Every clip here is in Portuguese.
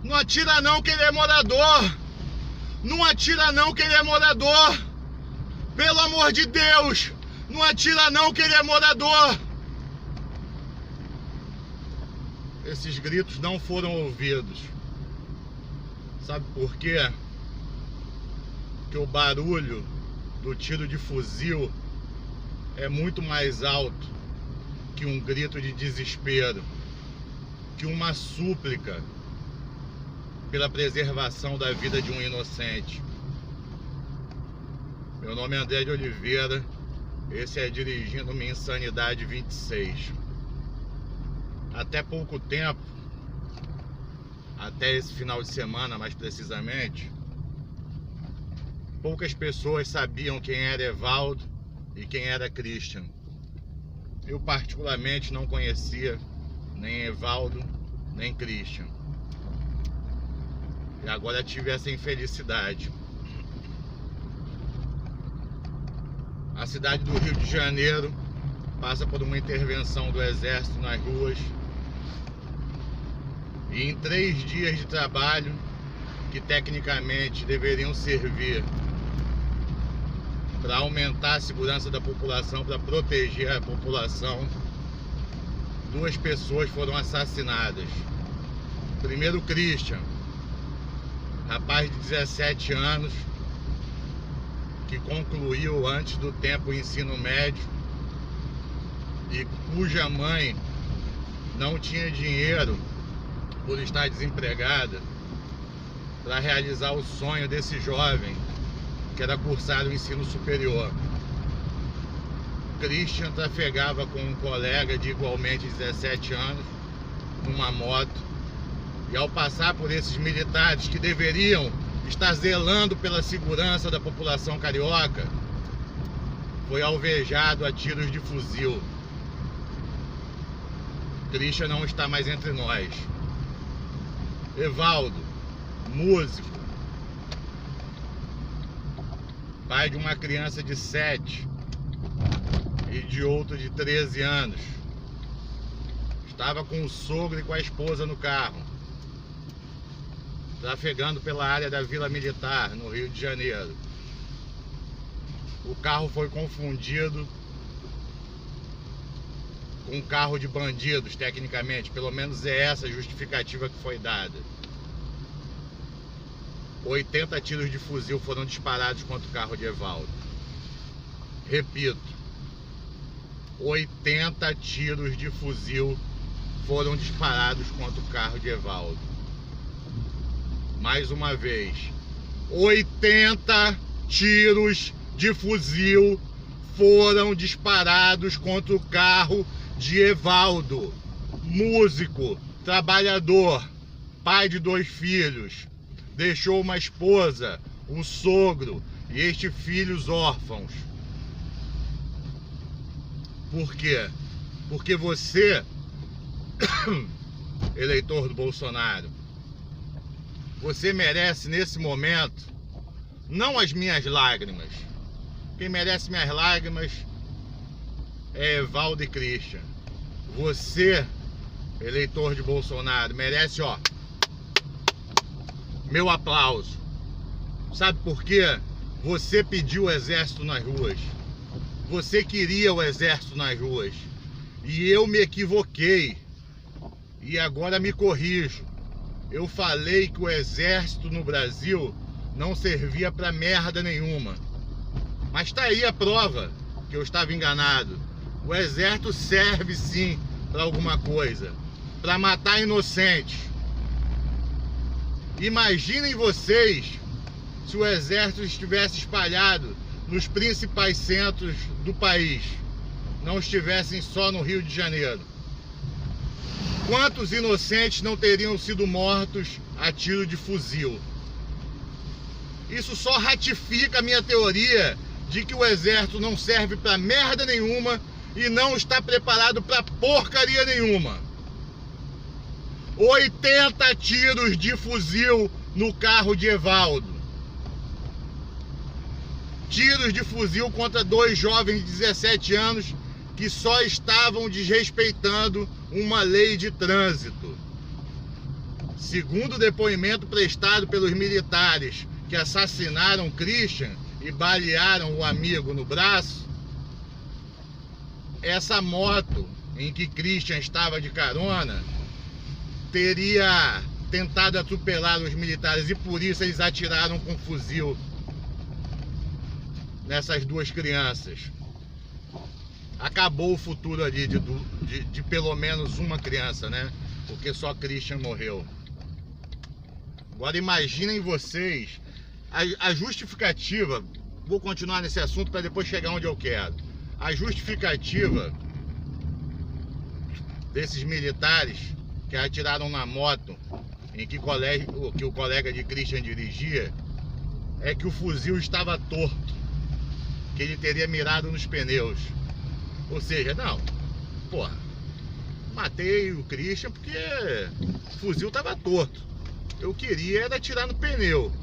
Não atira não que ele é morador. Não atira não que ele é morador. Pelo amor de Deus. Não atira não que ele é morador. Esses gritos não foram ouvidos. Sabe por quê? Porque o barulho do tiro de fuzil é muito mais alto que um grito de desespero, que uma súplica pela preservação da vida de um inocente. Meu nome é André de Oliveira, esse é Dirigindo Minha Insanidade 26. Até pouco tempo, até esse final de semana mais precisamente, poucas pessoas sabiam quem era Evaldo e quem era Christian. Eu particularmente não conhecia nem Evaldo nem Christian. E agora tive essa infelicidade. A cidade do Rio de Janeiro passa por uma intervenção do Exército nas ruas. E em 3 dias de trabalho, que tecnicamente deveriam servir para aumentar a segurança da população, para proteger a população, 2 pessoas foram assassinadas. Primeiro, Christian, rapaz de 17 anos, que concluiu antes do tempo o ensino médio e cuja mãe não tinha dinheiro por estar desempregada para realizar o sonho desse jovem, que era cursar o ensino superior. Christian trafegava com um colega de igualmente 17 anos numa moto, e ao passar por esses militares que deveriam estar zelando pela segurança da população carioca, foi alvejado a tiros de fuzil. Christian não está mais entre nós. Evaldo, músico, pai de uma criança de 7 e de outro de 13 anos, estava com o sogro e com a esposa no carro, trafegando pela área da Vila Militar, no Rio de Janeiro. O carro foi confundido com um carro de bandidos, tecnicamente. Pelo menos é essa a justificativa que foi dada. 80 tiros de fuzil foram disparados contra o carro de Evaldo. Repito, 80 tiros de fuzil foram disparados contra o carro de Evaldo. Mais uma vez, 80 tiros de fuzil foram disparados contra o carro de Evaldo, músico, trabalhador, pai de 2 filhos, deixou uma esposa, um sogro e este filhos órfãos. Por quê? Porque você, eleitor do Bolsonaro, você merece nesse momento não as minhas lágrimas. Quem merece minhas lágrimas é Evaldo e Christian. Você, eleitor de Bolsonaro, merece, ó, meu aplauso. Sabe por quê? Você pediu o exército nas ruas. Você queria o exército nas ruas. E eu me equivoquei. E agora me corrijo. Eu falei que o exército no Brasil não servia pra merda nenhuma. Mas tá aí a prova que eu estava enganado. O exército serve sim para alguma coisa, para matar inocentes. Imaginem vocês se o exército estivesse espalhado nos principais centros do país, não estivessem só no Rio de Janeiro. Quantos inocentes não teriam sido mortos a tiro de fuzil? Isso só ratifica a minha teoria de que o exército não serve para merda nenhuma e não está preparado para porcaria nenhuma. 80 tiros de fuzil no carro de Evaldo. Tiros de fuzil contra 2 jovens de 17 anos que só estavam desrespeitando uma lei de trânsito. Segundo o depoimento prestado pelos militares que assassinaram Christian e balearam o amigo no braço, essa moto em que Christian estava de carona teria tentado atropelar os militares e por isso eles atiraram com fuzil nessas duas crianças. Acabou o futuro ali de pelo menos uma criança, né? Porque só Christian morreu. Agora imaginem vocês a justificativa. Vou continuar nesse assunto para depois chegar onde eu quero. A justificativa desses militares que atiraram na moto em que o colega de Christian dirigia é que o fuzil estava torto, que ele teria mirado nos pneus. Ou seja, não, porra, matei o Christian porque o fuzil estava torto. Eu queria era atirar no pneu.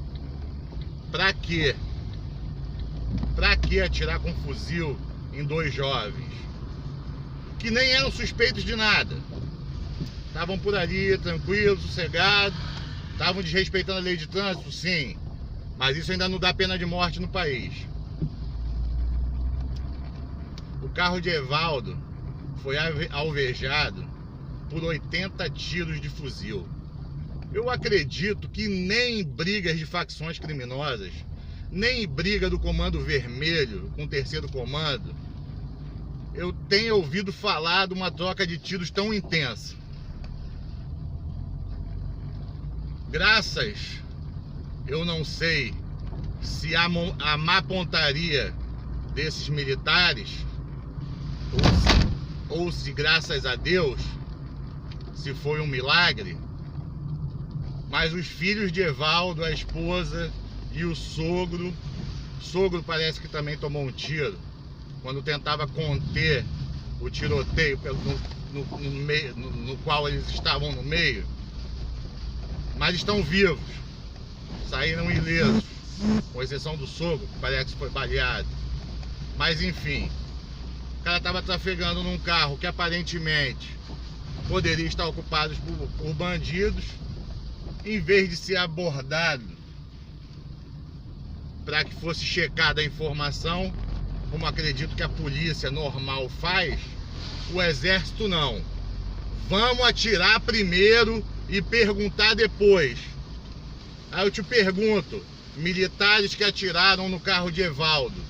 Pra quê? Pra que atirar com fuzil em dois jovens que nem eram suspeitos de nada? Estavam por ali, tranquilos, sossegados, estavam desrespeitando a lei de trânsito, sim, mas isso ainda não dá pena de morte no país. O carro de Evaldo foi alvejado por 80 tiros de fuzil. Eu acredito que nem em brigas de facções criminosas, nem em briga do Comando Vermelho com o terceiro comando, eu tenho ouvido falar de uma troca de tiros tão intensa. Graças, eu não sei se a má pontaria desses militares, ou se graças a Deus, se foi um milagre, mas os filhos de Evaldo, a esposa e o sogro parece que também tomou um tiro quando tentava conter o tiroteio no qual eles estavam no meio, mas estão vivos, saíram ilesos, com exceção do sogro, que parece que foi baleado. Mas enfim, o cara estava trafegando num carro que aparentemente poderia estar ocupado por bandidos. Em vez de ser abordado para que fosse checada a informação, como acredito que a polícia normal faz, o exército não. Vamos atirar primeiro e perguntar depois. Aí eu te pergunto, militares que atiraram no carro de Evaldo,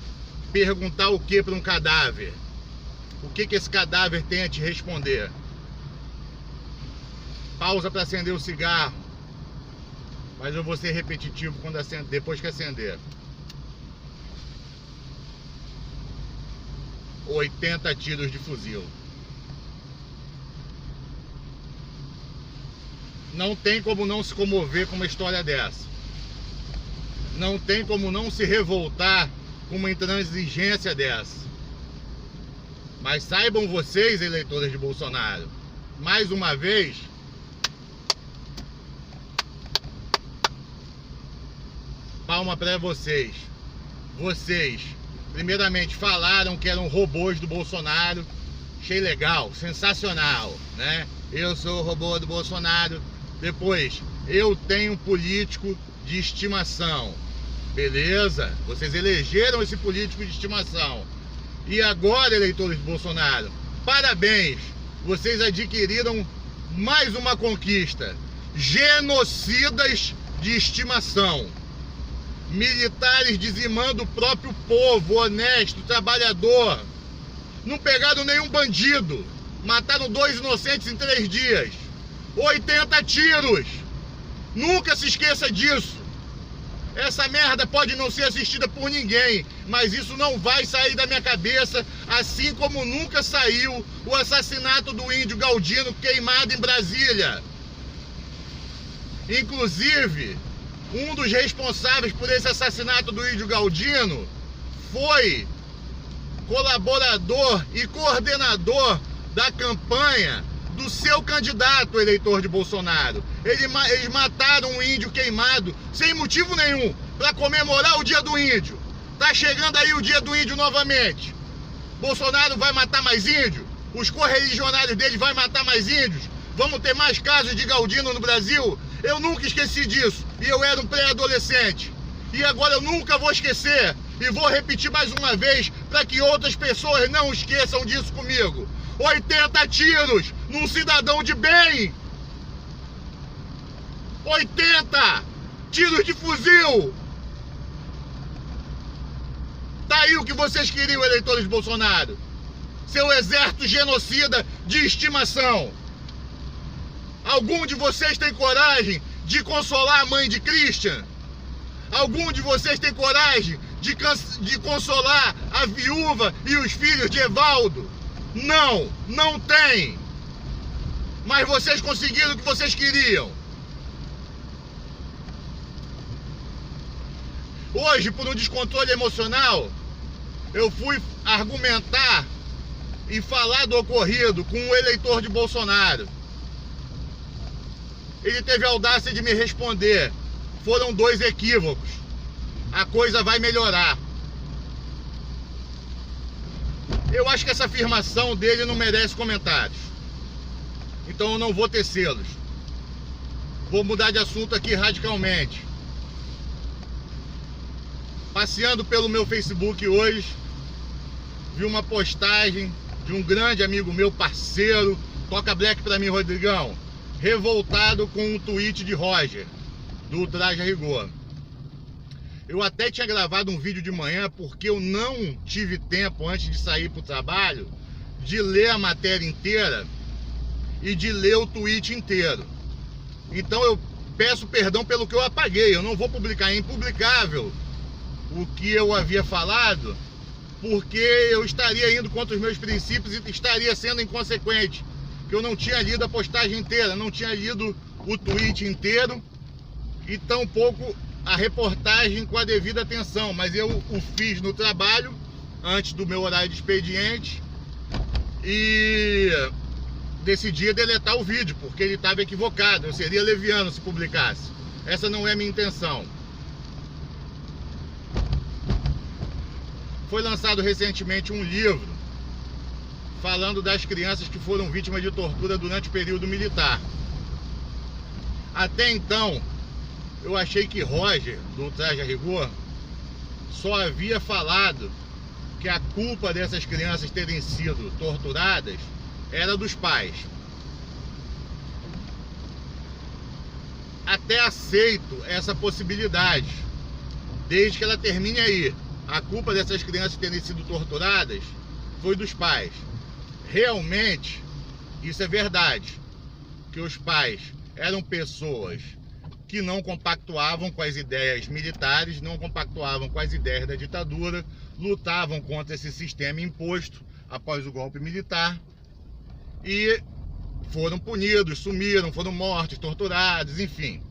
perguntar o que para um cadáver? O que esse cadáver tem a te responder? Pausa para acender o cigarro. Mas eu vou ser repetitivo quando depois que acender. 80 tiros de fuzil. Não tem como não se comover com uma história dessa. Não tem como não se revoltar com uma intransigência dessa. Mas saibam vocês, eleitores de Bolsonaro, mais uma vez, palma para vocês. Vocês, primeiramente, falaram que eram robôs do Bolsonaro. Achei legal, sensacional, né? Eu sou o robô do Bolsonaro. Depois, eu tenho um político de estimação. Beleza? Vocês elegeram esse político de estimação. E agora, eleitores do Bolsonaro, parabéns! Vocês adquiriram mais uma conquista. Genocidas de estimação. Militares dizimando o próprio povo, honesto, trabalhador. Não pegaram nenhum bandido. Mataram 2 inocentes em 3 dias. 80 tiros. Nunca se esqueça disso. Essa merda pode não ser assistida por ninguém, mas isso não vai sair da minha cabeça, assim como nunca saiu o assassinato do índio Galdino queimado em Brasília. Inclusive, um dos responsáveis por esse assassinato do índio Galdino foi colaborador e coordenador da campanha do seu candidato, eleitor de Bolsonaro. Eles mataram um índio queimado sem motivo nenhum, para comemorar o dia do índio. Tá chegando aí o dia do índio novamente. Bolsonaro vai matar mais índio? Os correligionários dele vai matar mais índios? Vamos ter mais casos de Galdino no Brasil? Eu nunca esqueci disso. E eu era um pré-adolescente. E agora eu nunca vou esquecer. E vou repetir mais uma vez para que outras pessoas não esqueçam disso comigo. 80 tiros num cidadão de bem. 80 tiros de fuzil. Tá aí o que vocês queriam, eleitores de Bolsonaro. Seu exército genocida de estimação. Algum de vocês tem coragem de consolar a mãe de Christian? Algum de vocês tem coragem de consolar a viúva e os filhos de Evaldo? Não, não tem. Mas vocês conseguiram o que vocês queriam. Hoje, por um descontrole emocional, eu fui argumentar e falar do ocorrido com um eleitor de Bolsonaro. Ele teve a audácia de me responder: foram 2 equívocos, a coisa vai melhorar. Eu acho que essa afirmação dele não merece comentários, então eu não vou tecê-los. Vou mudar de assunto aqui radicalmente. Passeando pelo meu Facebook hoje, vi uma postagem de um grande amigo meu, parceiro, toca black pra mim, Rodrigão, revoltado com um tweet de Roger, do Traje a Rigor. Eu até tinha gravado um vídeo de manhã, porque eu não tive tempo, antes de sair pro trabalho, de ler a matéria inteira e de ler o tweet inteiro. Então eu peço perdão pelo que eu apaguei. Eu não vou publicar, é impublicável o que eu havia falado, porque eu estaria indo contra os meus princípios e estaria sendo inconsequente, que eu não tinha lido a postagem inteira, não tinha lido o tweet inteiro e tampouco a reportagem com a devida atenção, mas eu o fiz no trabalho, antes do meu horário de expediente, e decidi deletar o vídeo, porque ele estava equivocado, eu seria leviano se publicasse. Essa não é a minha intenção. Foi lançado recentemente um livro falando das crianças que foram vítimas de tortura durante o período militar. Até então, eu achei que Roger, do Traje a Rigor, só havia falado que a culpa dessas crianças terem sido torturadas era dos pais. Até aceito essa possibilidade, desde que ela termine aí. A culpa dessas crianças terem sido torturadas foi dos pais. Realmente, isso é verdade, que os pais eram pessoas que não compactuavam com as ideias militares, não compactuavam com as ideias da ditadura, lutavam contra esse sistema imposto após o golpe militar e foram punidos, sumiram, foram mortos, torturados, enfim.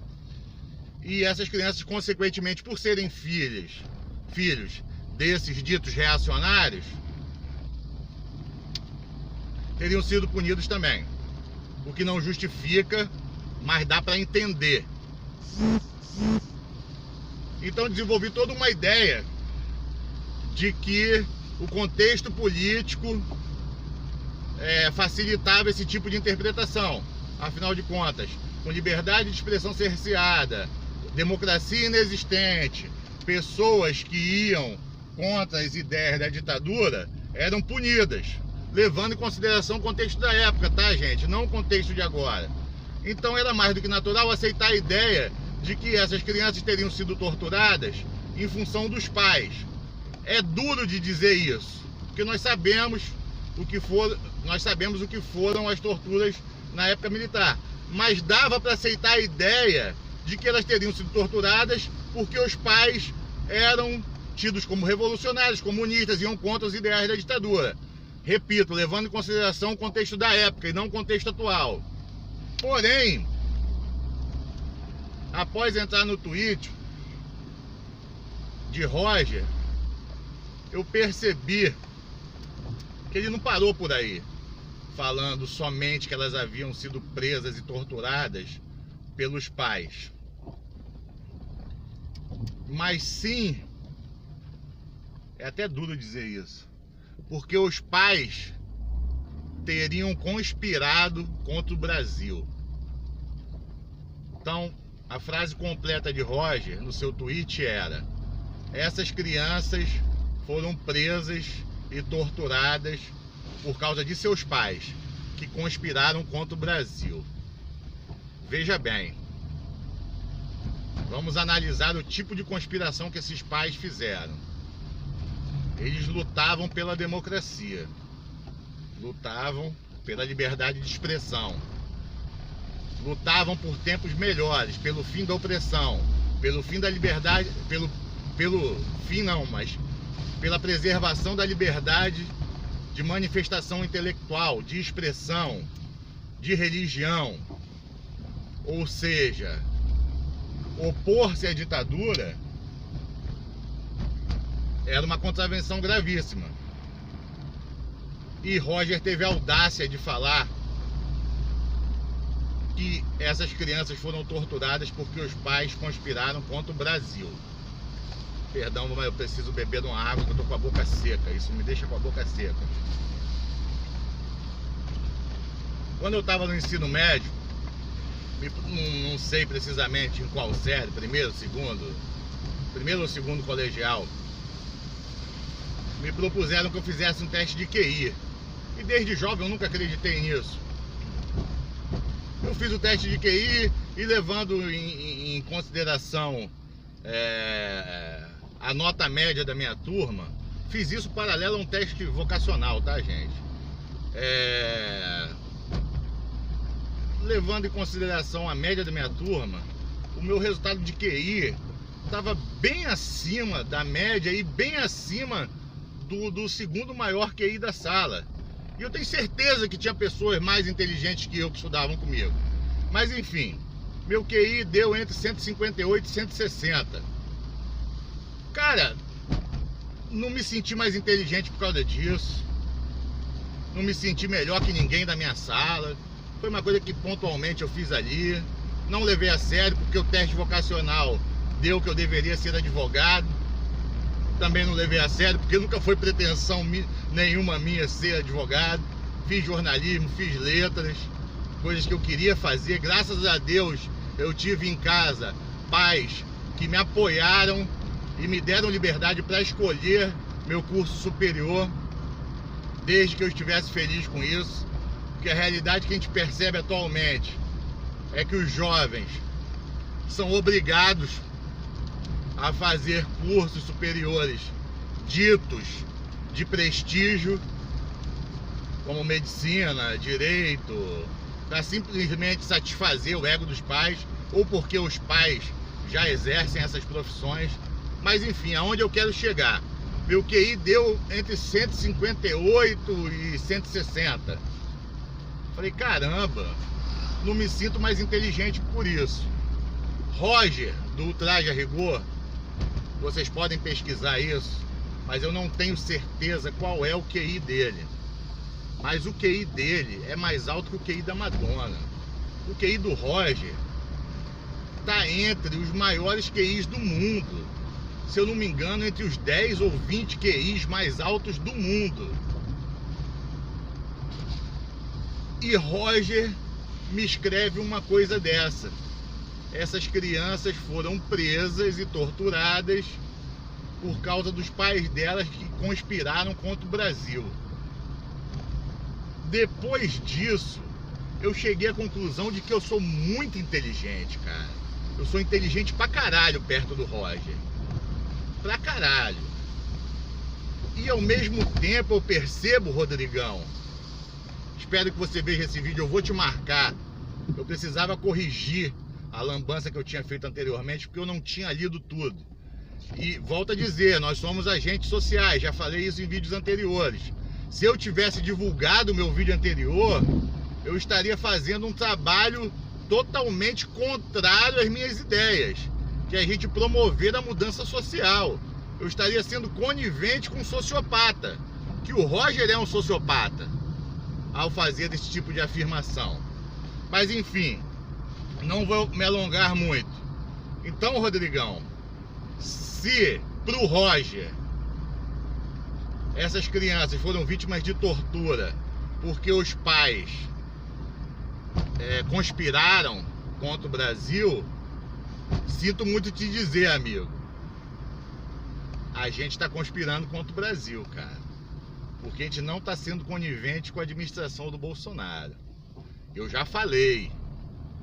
E essas crianças, consequentemente, por serem filhos desses ditos reacionários, teriam sido punidos também. O que não justifica, mas dá para entender. Então desenvolvi toda uma ideia de que o contexto político facilitava esse tipo de interpretação. Afinal de contas, com liberdade de expressão cerceada, democracia inexistente, pessoas que iam contra as ideias da ditadura eram punidas, levando em consideração o contexto da época, tá, gente? Não o contexto de agora. Então era mais do que natural aceitar a ideia de que essas crianças teriam sido torturadas em função dos pais. É duro de dizer isso, porque nós sabemos o que foram as torturas na época militar, mas dava para aceitar a ideia de que elas teriam sido torturadas porque os pais eram tidos como revolucionários, comunistas, iam contra os ideais da ditadura. Repito, levando em consideração o contexto da época e não o contexto atual. Porém, após entrar no tweet de Roger, eu percebi que ele não parou por aí, falando somente que elas haviam sido presas e torturadas pelos pais. Mas sim, é até duro dizer isso, porque os pais teriam conspirado contra o Brasil. Então, A frase completa de Roger no seu tweet era: essas crianças foram presas e torturadas por causa de seus pais, que conspiraram contra o Brasil. Veja bem, vamos analisar o tipo de conspiração que esses pais fizeram. Eles lutavam pela democracia, lutavam pela liberdade de expressão, lutavam por tempos melhores, pelo fim da opressão, pelo fim da liberdade, pela preservação da liberdade de manifestação intelectual, de expressão, de religião. Ou seja, opor-se à ditadura era uma contravenção gravíssima. E Roger teve a audácia de falar que essas crianças foram torturadas porque os pais conspiraram contra o Brasil. Perdão, mas eu preciso beber uma água, que eu tô com a boca seca. Isso me deixa com a boca seca. Quando eu estava no ensino médio, não sei precisamente em qual série, primeiro ou segundo colegial, me propuseram que eu fizesse um teste de QI. E desde jovem eu nunca acreditei nisso. Eu fiz o teste de QI e, levando em consideração a nota média da minha turma, fiz isso paralelo a um teste vocacional, tá, gente? Levando em consideração a média da minha turma, o meu resultado de QI estava bem acima da média e bem acima do segundo maior QI da sala. E eu tenho certeza que tinha pessoas mais inteligentes que eu que estudavam comigo. Mas enfim, meu QI deu entre 158 e 160. Cara, não me senti mais inteligente por causa disso. Não me senti melhor que ninguém da minha sala. Foi uma coisa que pontualmente eu fiz ali. Não levei a sério porque o teste vocacional deu que eu deveria ser advogado. Também não levei a sério porque nunca foi pretensão nenhuma minha ser advogado. Fiz jornalismo, fiz letras, coisas que eu queria fazer. Graças a Deus eu tive em casa pais que me apoiaram e me deram liberdade para escolher meu curso superior, desde que eu estivesse feliz com isso. Porque a realidade que a gente percebe atualmente é que os jovens são obrigados a fazer cursos superiores ditos de prestígio, como medicina, direito, para simplesmente satisfazer o ego dos pais, ou porque os pais já exercem essas profissões. Mas enfim, aonde eu quero chegar? Meu QI deu entre 158 e 160. Falei, caramba, não me sinto mais inteligente por isso. Roger, do Ultraje a Rigor, vocês podem pesquisar isso, mas eu não tenho certeza qual é o QI dele. Mas o QI dele é mais alto que o QI da Madonna. O QI do Roger está entre os maiores QIs do mundo. Se eu não me engano, entre os 10 ou 20 QIs mais altos do mundo. E Roger me escreve uma coisa dessa: essas crianças foram presas e torturadas por causa dos pais delas que conspiraram contra o Brasil. Depois disso, eu cheguei à conclusão de que eu sou muito inteligente, cara. Eu sou inteligente pra caralho perto do Roger. Pra caralho. E ao mesmo tempo eu percebo, Rodrigão, espero que você veja esse vídeo, eu vou te marcar. Eu precisava corrigir a lambança que eu tinha feito anteriormente, porque eu não tinha lido tudo. E volto a dizer, nós somos agentes sociais, já falei isso em vídeos anteriores. Se eu tivesse divulgado o meu vídeo anterior, eu estaria fazendo um trabalho totalmente contrário às minhas ideias, que é a gente promover a mudança social. Eu estaria sendo conivente com um sociopata, que o Roger é um sociopata, ao fazer esse tipo de afirmação. Mas enfim, não vou me alongar muito. Então, Rodrigão, se pro Roger essas crianças foram vítimas de tortura porque os pais conspiraram contra o Brasil, Sinto muito te dizer, amigo. A gente está conspirando contra o Brasil, cara. Porque a gente não está sendo conivente com a administração do Bolsonaro. Eu já falei.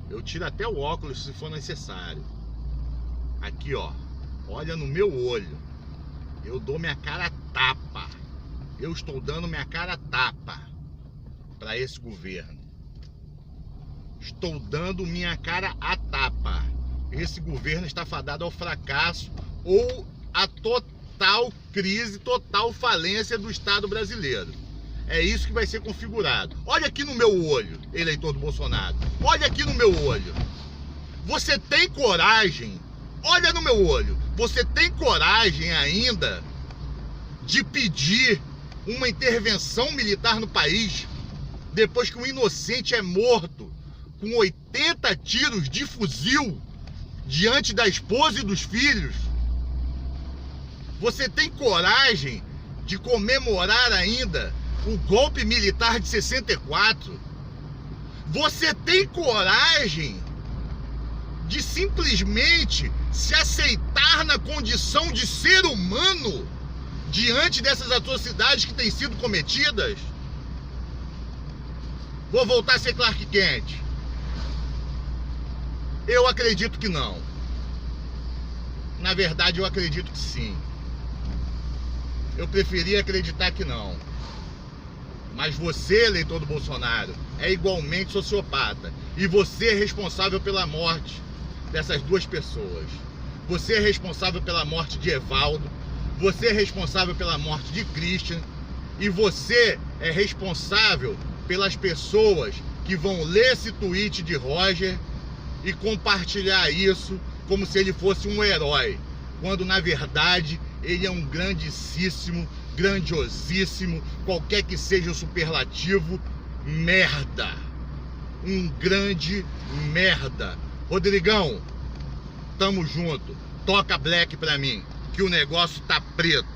Eu tiro até o óculos se for necessário. Aqui, ó. Olha no meu olho. Eu dou minha cara a tapa. Eu estou dando minha cara a tapa para esse governo. Estou dando minha cara a tapa. Esse governo está fadado ao fracasso ou a total crise, total falência do Estado brasileiro. É isso que vai ser configurado. Olha aqui no meu olho, eleitor do Bolsonaro. Olha aqui no meu olho. Você tem coragem? Olha no meu olho. Você tem coragem ainda de pedir uma intervenção militar no país depois que um inocente é morto com 80 tiros de fuzil diante da esposa e dos filhos? Você tem coragem de comemorar ainda o golpe militar de 64? Você tem coragem de simplesmente se aceitar na condição de ser humano diante dessas atrocidades que têm sido cometidas? Vou voltar a ser Clark Kent? Eu acredito que não. Na verdade, eu acredito que sim. Eu preferia acreditar que não. Mas você, eleitor do Bolsonaro, é igualmente sociopata. E você é responsável pela morte dessas duas pessoas. Você é responsável pela morte de Evaldo. Você é responsável pela morte de Christian. E você é responsável pelas pessoas que vão ler esse tweet de Roger e compartilhar isso como se ele fosse um herói, quando na verdade ele é um grandíssimo, grandiosíssimo, qualquer que seja o superlativo, merda. Um grande merda. Rodrigão, tamo junto. Toca Black pra mim, que o negócio tá preto.